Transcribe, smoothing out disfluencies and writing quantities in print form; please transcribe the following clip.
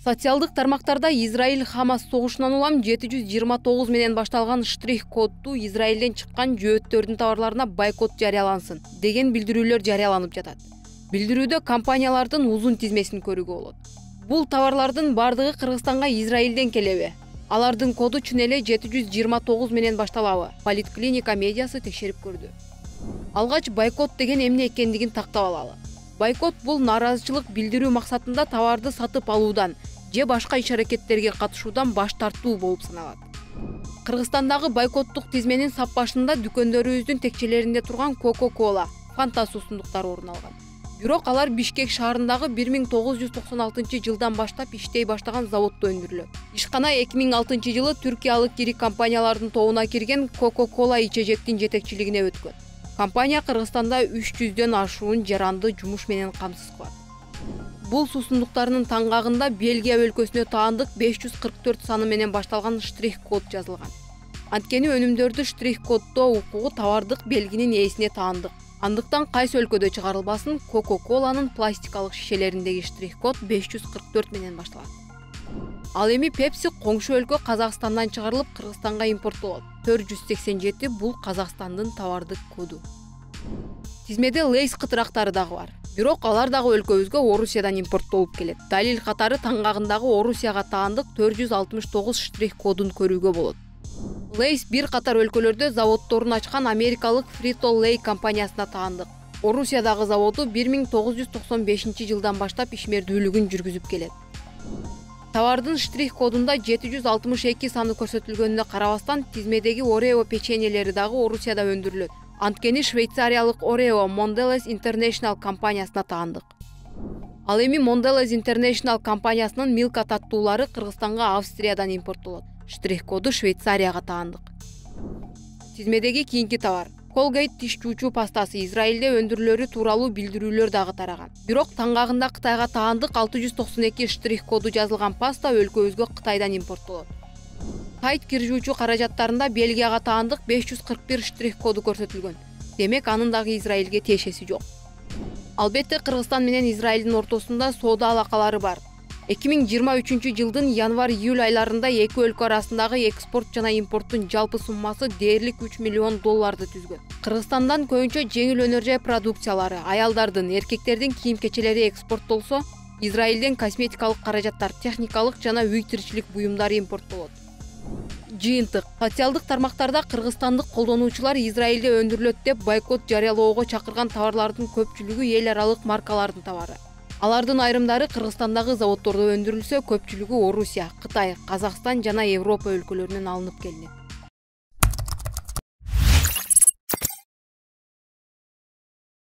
Социалдык тармактарда Израиль-Хамас согушунан улам 729 менен башталган штрих-кодду Израилден чыккан жөөттөрдүн товарларына бойкот жарыялансын деген билдирүүлөр жарыяланып жатат. Билдирүүдө компаниялардын узун тизмесин көрүүгө болот. Бул товарлардын бардыгы Кыргызстанга Израилден келеби? Алардын коду чын эле 729 менен башталабы? Политклиника медиасы текшерип көрдү. Алгач бойкот деген эмне экендигин тактап алалы. Бойкот бул нааразычылык билдирүү максатында товарды сатып алуудан же башка иш-аракеттерге катышуудан баш тартуу болуп саналат. Кыргызстандагы бойкоттук тизменин сап башында дүкөндөрүбүздүн текчелеринде турган Coca-Cola, Fanta суусундуктары орун алган. Бирок алар Бишкек шаарындагы 1996 жылдан баштап иштей баштаган заводдо өндүрүлөт. Ишкана 2006 жылы түркиялык ири компаниялардын тобуна кирген Coca-Cola ичежектин жетекчилигине өткөн. Компания Кыргызстанда 300дөн ашуун жаранды жумуш менен камсыз кылат. Бул суусундуктардын таңгагында Бельгия өлкөсүнө таандык 544 саны менен башталган штрих-код жазылган. Анткени өнүмдөрдү штрих-коддоо укугу товардык белгинин ээсине таандык. Андыктан кайсы өлкөдө чыгарылбасын, Coca-Cola'нын пластикалык шишелериндеги штрих-код 544 менен башталат. Ал эми Pepsi коңшу өлкө Казакстандан чыгарылып Кыргызстанга импорттолот. 487 бул Казакстандын товардык коду. Тизмеде Lays кытырактары дагы бар. Бирок алар дагы өлкөбүзгө Орусиядан импорттолуп келет. Далил катары таңгагындагы Орусияга таандык 469 штрих-кодун көрүүгө болот. Lays бир катар өлкөлөрдө заводдорун ачкан америкалык Frito-Lay компаниясына таандык. Орусиядагы заводу 1995 жылдан баштап ишмердүүлүгүн жүргүзүп келет. Товардын штрих-кодунда 762 саны көрсөтүлгөнүнө карабастан тизмедеги Oreo печеньелери дагы Орусияда өндүрүлөт. Анткени швейцариялык Oreo Mondelez International компаниясына таандык. Ал эми Mondelez International компаниясынын Milka таттуулары Кыргызстанга Австриядан импорттолот. Штрих-коду Швейцарияга таандык. Тизмедеги кийинки товар Colgate тиш жуучу пастасы Израилде өндүрүлөрү тууралуу билдирүүлөр дагы тараган. Бирок таңгагында Кытайга таандык 692 штрих-коду жазылган паста өлкөбүзгө Кытайдан импорттолот. Сайт кир жуучу каражаттарында Бельгияга таандык 541 штрих-коду көрсөтүлгөн. Демек анын дагы Израилге тиешеси жок. Албетте Кыргызстан менен Израилдин ортосунда соода алакалары бар. 2023 жылдын январь-июль айларында эки өлкө арасындагы экспорт жана импорттун жалпы суммасы дээрлик $3 миллион түзгөн. Кыргызстандан көбүнчө жеңил өнөр жай продукциялары, аялдардын, эркектердин кийим-кечелери экспорттолсо, Израилден косметикалык каражаттар, техникалык жана үй тиричилик буюмдары импорттолот. Жыйынтык: социалдык тармактарда кыргызстандык колдонуучулар Израилде өндүрүлөт деп бойкот жарыялоого чакырган товарлардын көпчүлүгү эл аралык маркалардын товары. Алардын айрымдары Кыргызстандагы заводдордо өндүрүлсө, көпчүлүгү Орусия, Кытай, Казакстан жана Европа өлкөлөрүнөн алынып келинет.